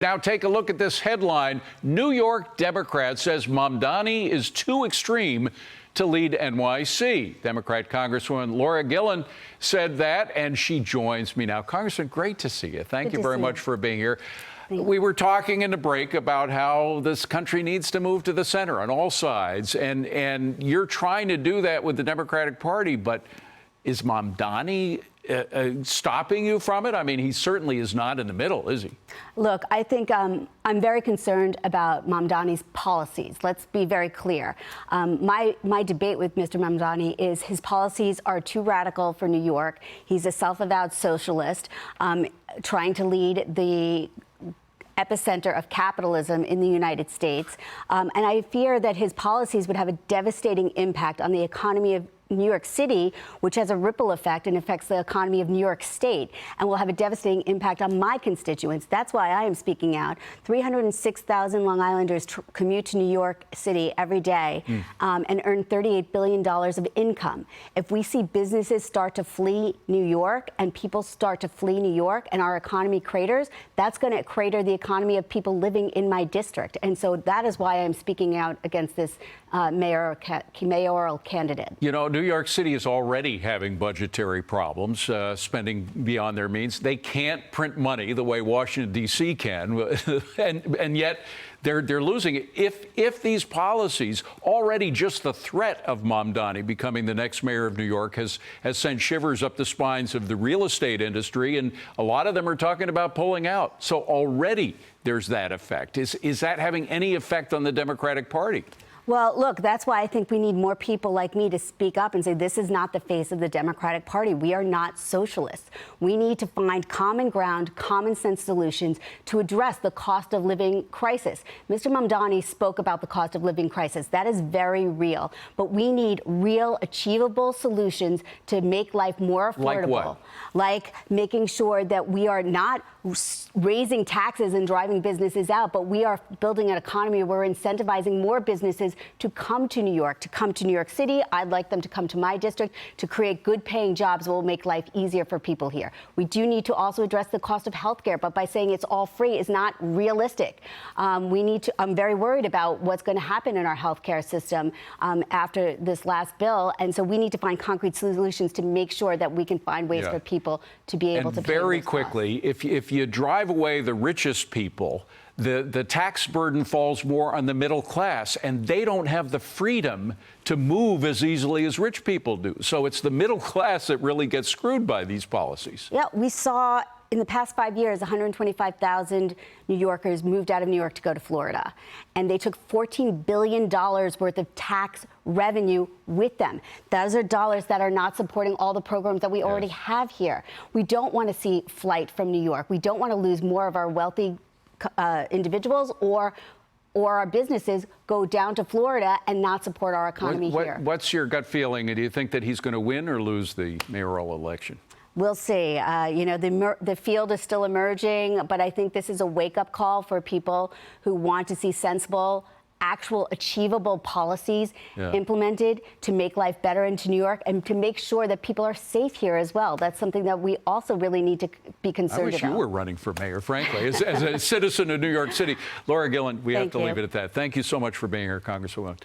Now take a look at this headline. New York Democrat says Mamdani is too extreme to lead NYC. Democrat Congresswoman Laura Gillen said that, and she joins me now. Congressman, great to see you. Thank you very much for being here. We were talking in the break about how this country needs to move to the center on all sides, and you're trying to do that with the Democratic Party, but is Mamdani stopping you from it? I mean, he certainly is not in the middle, is he? Look, I think I'm very concerned about Mamdani's policies. Let's be very clear. My debate with Mr. Mamdani is his policies are too radical for New York. He's a self-avowed socialist trying to lead the epicenter of capitalism in the United States. And I fear that his policies would have a devastating impact on the economy of New York City, which has a ripple effect and affects the economy of New York State, and will have a devastating impact on my constituents. That's why I am speaking out. 306,000 Long Islanders commute to New York City every day and earn $38 billion of income. If we see businesses start to flee New York and people start to flee New York and our economy craters, that's going to crater the economy of people living in my district. And so that is why I'm speaking out against this mayoral candidate. You know, New York City is already having budgetary problems, spending beyond their means. They can't print money the way Washington, D.C. can, and yet they're losing it. If these policies, already just the threat of Mamdani becoming the next mayor of New York has sent shivers up the spines of the real estate industry, and a lot of them are talking about pulling out. So already there's that effect. Is that having any effect on the Democratic Party? Well, look, that's why I think we need more people like me to speak up and say this is not the face of the Democratic Party. We are not socialists. We need to find common ground, common sense solutions to address the cost of living crisis. Mr. Mamdani spoke about the cost of living crisis. That is very real. But we need real, achievable solutions to make life more affordable. Like what? Like making sure that we are not raising taxes and driving businesses out, but we are building an economy where we're incentivizing more businesses to come to New York, to come to New York City. I'd like them to come to my district to create good paying jobs that will make life easier for people here. We do need to also address the cost of health care, but by saying it's all free is not realistic. I'm very worried about what's going to happen in our health care system after this last bill. And so we need to find concrete solutions to make sure that we can find ways for people to be able to pay very those quickly, costs. if you drive away the richest people, the tax burden falls more on the middle class, and they don't have the freedom to move as easily as rich people do. So it's the middle class that really gets screwed by these policies. Yeah, we saw in the past 5 years, 125,000 New Yorkers moved out of New York to go to Florida, and they took $14 billion worth of tax revenue with them. Those are dollars that are not supporting all the programs that we already have here. We don't want to see flight from New York. We don't want to lose more of our wealthy individuals or our businesses go down to Florida and not support our economy here. What's your gut feeling? Do you think that he's going to win or lose the mayoral election? We'll see. You know, the field is still emerging, but I think this is a wake-up call for people who want to see sensible, actual achievable policies implemented to make life better into New York and to make sure that people are safe here as well. That's something that we also really need to be concerned about. I wish you were running for mayor, frankly, as a citizen of New York City. Laura Gillen, we have to leave it at that. Thank you so much for being here, Congresswoman.